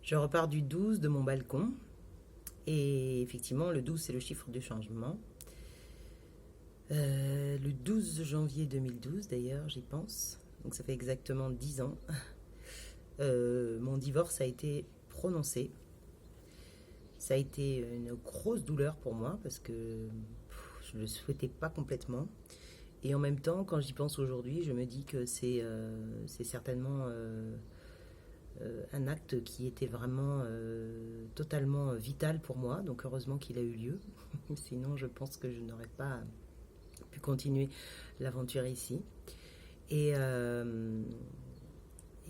Je repars du 12 de mon balcon. Et effectivement, le 12, c'est le chiffre du changement. Le 12 janvier 2012, d'ailleurs, j'y pense. Donc ça fait exactement 10 ans. Mon divorce a été prononcé. Ça a été une grosse douleur pour moi parce que je ne le souhaitais pas complètement. Et en même temps, quand j'y pense aujourd'hui, je me dis que c'est certainement un acte qui était vraiment totalement vital pour moi. Donc heureusement qu'il a eu lieu. Sinon, je pense que je n'aurais pas pu continuer l'aventure ici. Et, euh,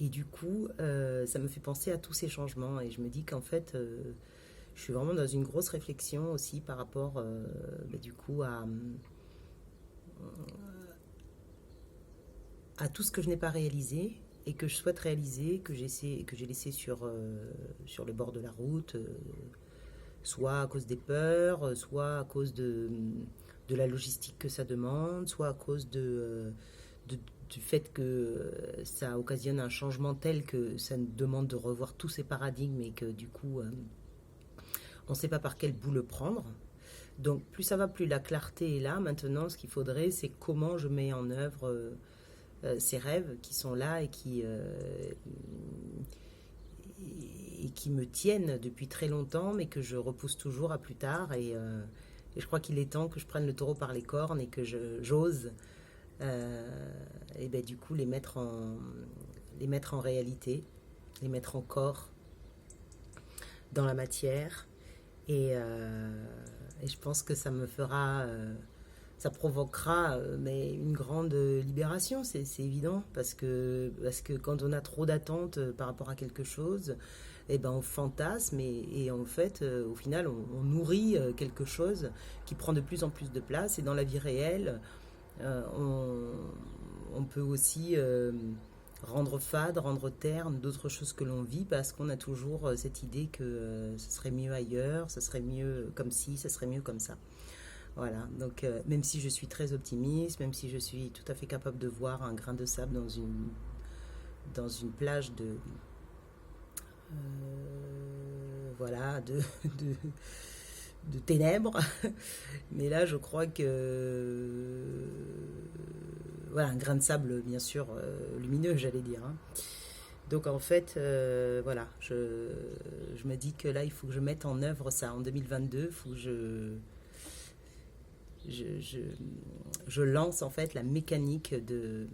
et du coup, ça me fait penser à tous ces changements. Et je me dis qu'en fait, je suis vraiment dans une grosse réflexion aussi par rapport du coup à tout ce que je n'ai pas réalisé et que je souhaite réaliser, que j'ai laissé sur le bord de la route, soit à cause des peurs, soit à cause de la logistique que ça demande, soit à cause de- du fait que ça occasionne un changement tel que ça nous demande de revoir tous ces paradigmes et que du coup, on ne sait pas par quel bout le prendre. Donc plus ça va, plus la clarté est là. Maintenant, ce qu'il faudrait, c'est comment je mets en œuvre ces rêves qui sont là et qui me tiennent depuis très longtemps, mais que je repousse toujours à plus tard. Et je crois qu'il est temps que je prenne le taureau par les cornes et que j'ose et ben, du coup les mettre en réalité, les mettre en corps, dans la matière. Et je pense que ça me fera, ça provoquera mais une grande libération, c'est évident, parce que quand on a trop d'attentes par rapport à quelque chose, eh ben on fantasme et en fait, au final, on nourrit quelque chose qui prend de plus en plus de place. Et dans la vie réelle, euh, on peut aussi rendre fade, rendre terne d'autres choses que l'on vit parce qu'on a toujours cette idée que ce serait mieux ailleurs, ce serait mieux comme ci, ce serait mieux comme ça. Voilà, donc même si je suis très optimiste, même si je suis tout à fait capable de voir un grain de sable dans une plage voilà, de, de ténèbres, mais là je crois que voilà, un grain de sable bien sûr lumineux, j'allais dire, hein. Donc en fait, voilà, je me dis que là, il faut que je mette en œuvre ça en 2022. Il faut que je, je, je lance en fait la mécanique de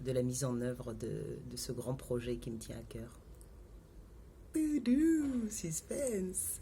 la mise en œuvre de ce grand projet qui me tient à cœur. Boudou, suspense.